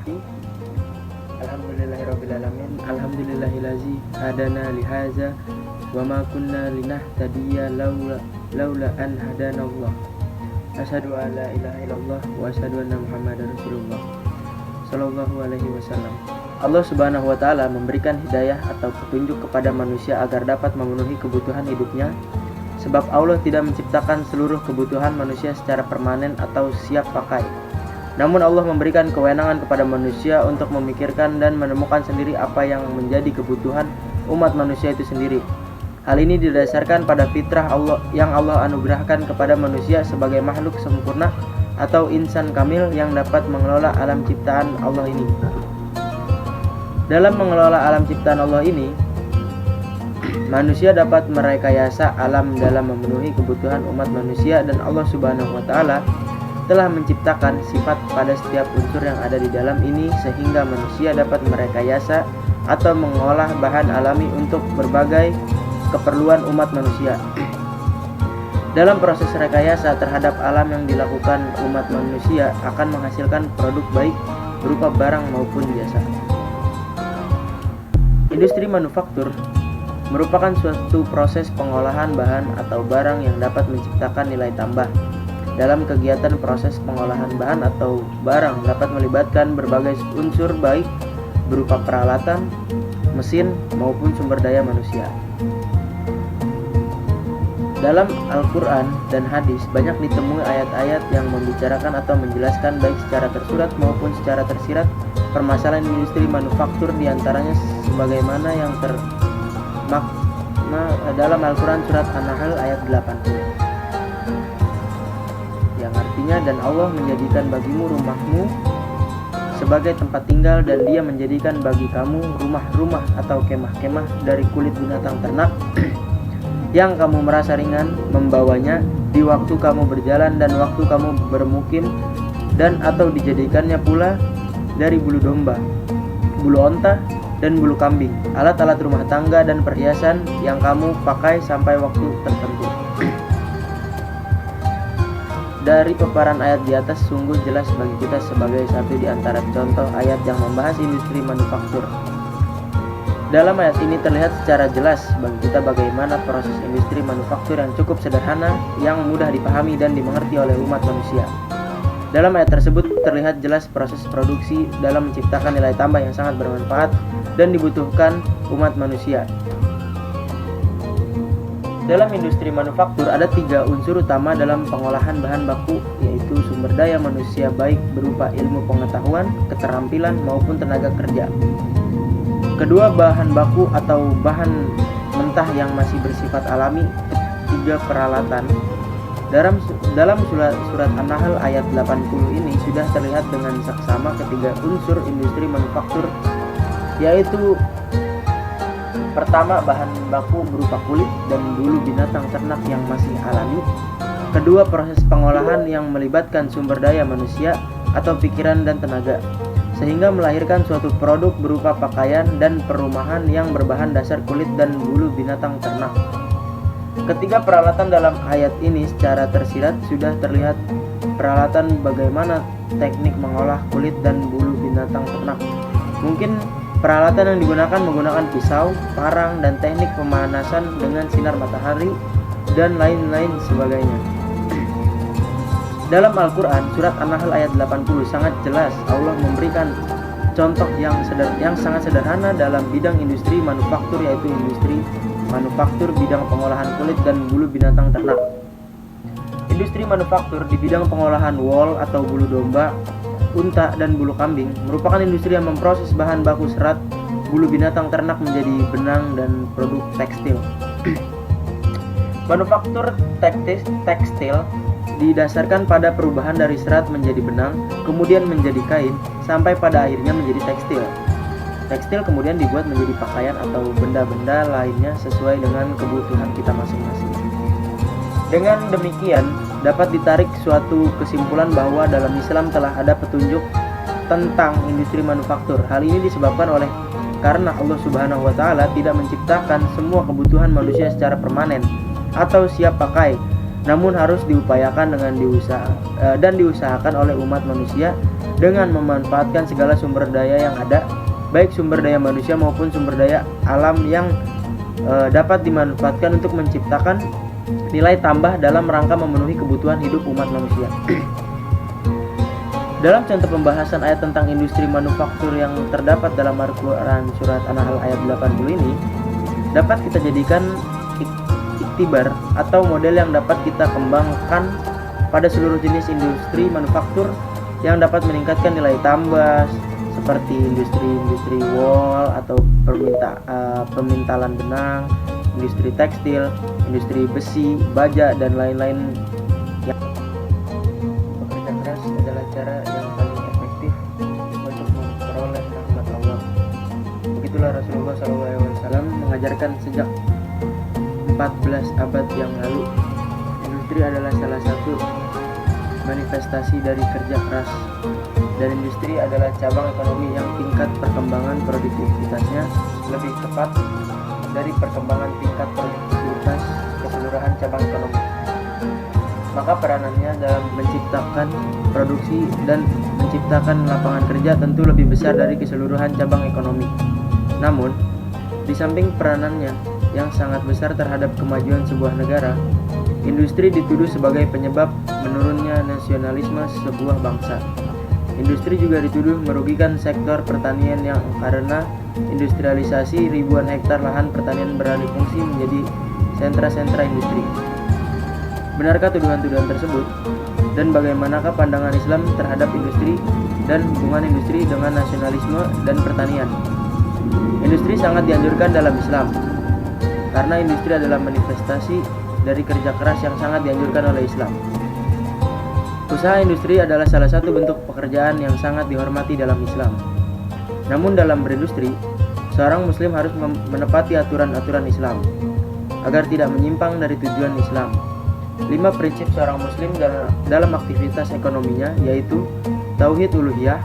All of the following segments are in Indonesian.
Alhamdulillahirrabbilalamin. Alhamdulillahillazi hadana lihaza wa ma kunna linahtadiya laula an hadanallah. Asyhadu an la ilaha illallah wa asyhadu anna Muhammadar Rasulullah sallallahu alaihi wasallam. Allah Subhanahu wa taala memberikan hidayah atau petunjuk kepada manusia agar dapat memenuhi kebutuhan hidupnya, sebab Allah tidak menciptakan seluruh kebutuhan manusia secara permanen atau siap pakai. Namun Allah memberikan kewenangan kepada manusia untuk memikirkan dan menemukan sendiri apa yang menjadi kebutuhan umat manusia itu sendiri. Hal ini didasarkan pada fitrah Allah yang Allah anugerahkan kepada manusia sebagai makhluk sempurna atau insan kamil yang dapat mengelola alam ciptaan Allah ini. Dalam mengelola alam ciptaan Allah ini, manusia dapat merekayasa alam dalam memenuhi kebutuhan umat manusia, dan Allah Subhanahu wa taala telah menciptakan sifat pada setiap unsur yang ada di dalam ini sehingga manusia dapat merekayasa atau mengolah bahan alami untuk berbagai keperluan umat manusia. Dalam proses rekayasa terhadap alam yang dilakukan umat manusia akan menghasilkan produk baik berupa barang maupun jasa. Industri manufaktur merupakan suatu proses pengolahan bahan atau barang yang dapat menciptakan nilai tambah. Dalam kegiatan proses pengolahan bahan atau barang dapat melibatkan berbagai unsur baik berupa peralatan, mesin, maupun sumber daya manusia. Dalam Al-Quran dan hadis banyak ditemui ayat-ayat yang membicarakan atau menjelaskan baik secara tersurat maupun secara tersirat permasalahan industri manufaktur, diantaranya sebagaimana yang termakna dalam Al-Quran surat An-Nahl ayat 80. Yang artinya, dan Allah menjadikan bagimu rumahmu sebagai tempat tinggal, dan Dia menjadikan bagi kamu rumah-rumah atau kemah-kemah dari kulit binatang ternak yang kamu merasa ringan membawanya di waktu kamu berjalan dan waktu kamu bermukim, dan atau dijadikannya pula dari bulu domba, bulu onta, dan bulu kambing, alat-alat rumah tangga dan perhiasan yang kamu pakai sampai waktu tertentu. Dari paparan ayat di atas sungguh jelas bagi kita sebagai satu di antara contoh ayat yang membahas industri manufaktur. Dalam ayat ini terlihat secara jelas bagi kita bagaimana proses industri manufaktur yang cukup sederhana, yang mudah dipahami dan dimengerti oleh umat manusia. Dalam ayat tersebut terlihat jelas proses produksi dalam menciptakan nilai tambah yang sangat bermanfaat dan dibutuhkan umat manusia. Dalam industri manufaktur ada 3 unsur utama dalam pengolahan bahan baku, yaitu sumber daya manusia baik berupa ilmu pengetahuan, keterampilan, maupun tenaga kerja. Kedua, bahan baku atau bahan mentah yang masih bersifat alami. Ketiga, peralatan. Dalam surat An-Nahl ayat 80 ini sudah terlihat dengan saksama ketiga unsur industri manufaktur, yaitu pertama, bahan baku berupa kulit dan bulu binatang ternak yang masih alami. Kedua, proses pengolahan yang melibatkan sumber daya manusia atau pikiran dan tenaga, sehingga melahirkan suatu produk berupa pakaian dan perumahan yang berbahan dasar kulit dan bulu binatang ternak. Ketiga, peralatan. Dalam ayat ini secara tersirat sudah terlihat peralatan bagaimana teknik mengolah kulit dan bulu binatang ternak. Mungkin peralatan yang digunakan menggunakan pisau, parang, dan teknik pemanasan dengan sinar matahari, dan lain-lain sebagainya. Dalam Al-Quran, surat An-Nahl ayat 80 sangat jelas Allah memberikan contoh yang sangat sederhana dalam bidang industri manufaktur, yaitu industri manufaktur bidang pengolahan kulit dan bulu binatang ternak. Industri manufaktur di bidang pengolahan wol atau bulu domba, unta, dan bulu kambing merupakan industri yang memproses bahan baku serat bulu binatang ternak menjadi benang dan produk tekstil. Manufaktur tekstil didasarkan pada perubahan dari serat menjadi benang, kemudian menjadi kain, sampai pada akhirnya menjadi tekstil. Tekstil kemudian dibuat menjadi pakaian atau benda-benda lainnya sesuai dengan kebutuhan kita masing-masing. Dengan demikian, dapat ditarik suatu kesimpulan bahwa dalam Islam telah ada petunjuk tentang industri manufaktur. Hal ini disebabkan oleh karena Allah Subhanahu wa taala tidak menciptakan semua kebutuhan manusia secara permanen atau siap pakai, namun harus diupayakan dengan diusahakan oleh umat manusia dengan memanfaatkan segala sumber daya yang ada, baik sumber daya manusia maupun sumber daya alam yang dapat dimanfaatkan untuk menciptakan nilai tambah dalam rangka memenuhi kebutuhan hidup umat manusia. Dalam contoh pembahasan ayat tentang industri manufaktur yang terdapat dalam Al-Quran Surat An-Nahl ayat 80 ini, dapat kita jadikan iktibar atau model yang dapat kita kembangkan pada seluruh jenis industri manufaktur yang dapat meningkatkan nilai tambah, seperti industri wol atau pemintalan benang, industri tekstil, industri besi, baja, dan lain-lain. Bekerja keras adalah cara yang paling efektif untuk memperoleh rahmat Allah. Begitulah Rasulullah SAW mengajarkan sejak 14 abad yang lalu. Industri adalah salah satu manifestasi dari kerja keras, dan industri adalah cabang ekonomi yang tingkat perkembangan produktivitasnya lebih cepat dari perkembangan tingkat produktivitas keseluruhan cabang ekonomi. Maka peranannya dalam menciptakan produksi dan menciptakan lapangan kerja tentu lebih besar dari keseluruhan cabang ekonomi. Namun, di samping peranannya yang sangat besar terhadap kemajuan sebuah negara, industri dituduh sebagai penyebab menurunnya nasionalisme sebuah bangsa. Industri juga dituduh merugikan sektor pertanian yang karena industrialisasi ribuan hektar lahan pertanian beralih fungsi menjadi sentra-sentra industri. Benarkah tuduhan-tuduhan tersebut? Dan bagaimanakah pandangan Islam terhadap industri dan hubungan industri dengan nasionalisme dan pertanian? Industri sangat dianjurkan dalam Islam, karena industri adalah manifestasi dari kerja keras yang sangat dianjurkan oleh Islam. Usaha industri adalah salah satu bentuk pekerjaan yang sangat dihormati dalam Islam. Namun dalam berindustri, seorang muslim harus menepati aturan-aturan Islam agar tidak menyimpang dari tujuan Islam. 5 prinsip seorang muslim dalam aktivitas ekonominya yaitu tauhid uluhiyah,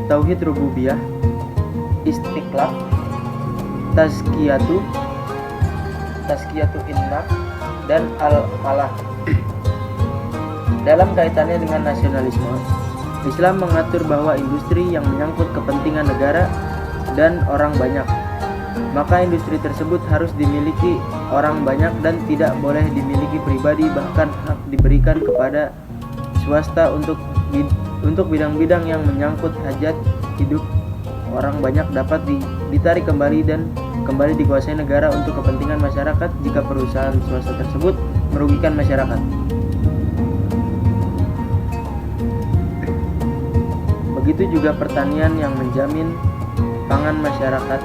tauhid rububiyah, istiqlal, tazkiyatu innah, dan al-falah. Dalam kaitannya dengan nasionalisme, Islam mengatur bahwa industri yang menyangkut kepentingan negara dan orang banyak, maka industri tersebut harus dimiliki orang banyak dan tidak boleh dimiliki pribadi, bahkan hak diberikan kepada swasta untuk bidang-bidang yang menyangkut hajat hidup orang banyak dapat ditarik kembali dan kembali dikuasai negara untuk kepentingan masyarakat jika perusahaan swasta tersebut merugikan masyarakat. Begitu juga pertanian yang menjamin pangan masyarakat,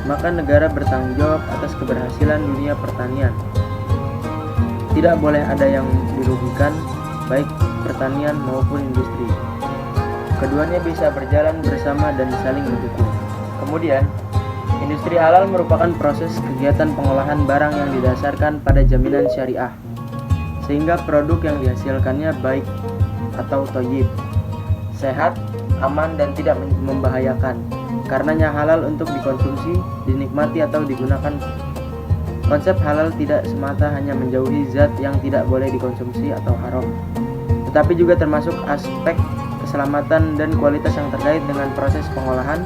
maka negara bertanggung jawab atas keberhasilan dunia pertanian. Tidak boleh ada yang dirugikan, baik pertanian maupun industri. Keduanya bisa berjalan bersama dan saling mendukung. Kemudian, industri halal merupakan proses kegiatan pengolahan barang yang didasarkan pada jaminan syariah, sehingga produk yang dihasilkannya baik atau thayyib, sehat, aman, dan tidak membahayakan. Karenanya halal untuk dikonsumsi, dinikmati, atau digunakan. Konsep halal tidak semata hanya menjauhi zat yang tidak boleh dikonsumsi atau haram, tetapi juga termasuk aspek keselamatan dan kualitas yang terkait dengan proses pengolahan,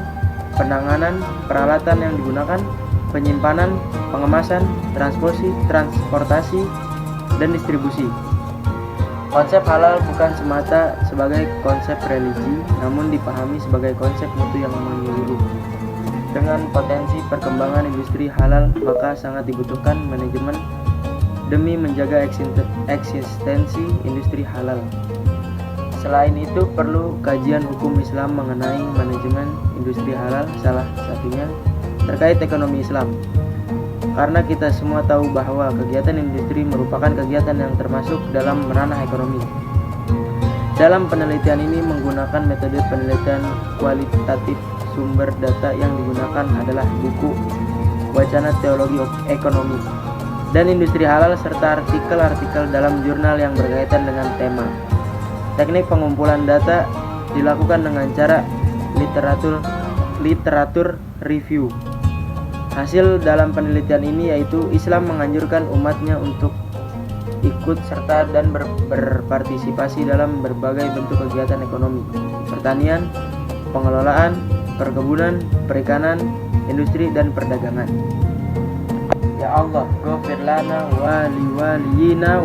penanganan, peralatan yang digunakan, penyimpanan, pengemasan, transportasi, dan distribusi. Konsep halal bukan semata sebagai konsep religi, namun dipahami sebagai konsep mutu yang menyeluruh. Dengan potensi perkembangan industri halal, maka sangat dibutuhkan manajemen demi menjaga eksistensi industri halal. Selain itu, perlu kajian hukum Islam mengenai manajemen industri halal, salah satunya terkait ekonomi Islam. Karena kita semua tahu bahwa kegiatan industri merupakan kegiatan yang termasuk dalam ranah ekonomi. Dalam penelitian ini menggunakan metode penelitian kualitatif. Sumber data yang digunakan adalah buku Wacana Teologi Ekonomi dan Industri Halal serta artikel-artikel dalam jurnal yang berkaitan dengan tema. Teknik pengumpulan data dilakukan dengan cara literatur review. Hasil dalam penelitian ini yaitu Islam menganjurkan umatnya untuk ikut serta dan berpartisipasi dalam berbagai bentuk kegiatan ekonomi, pertanian, pengelolaan, perkebunan, perikanan, industri, dan perdagangan. Ya Allah, ghafir lana wa liwaliyina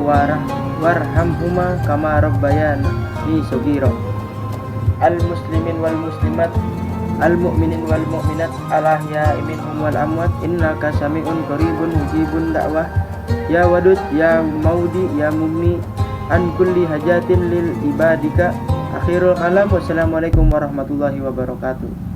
warhamhuma kama rabbayani shaghira. Al-muslimin wal muslimat, al-mu'minin wal mu'minat, al-ahya'i minhum wal amwat, innaka sami'un qaribun mujibun da'wah, ya wadud ya maudi ya mumni an kulli hajatin lil ibadika. Akhirul kalam, wassalamualaikum warahmatullahi wabarakatuh.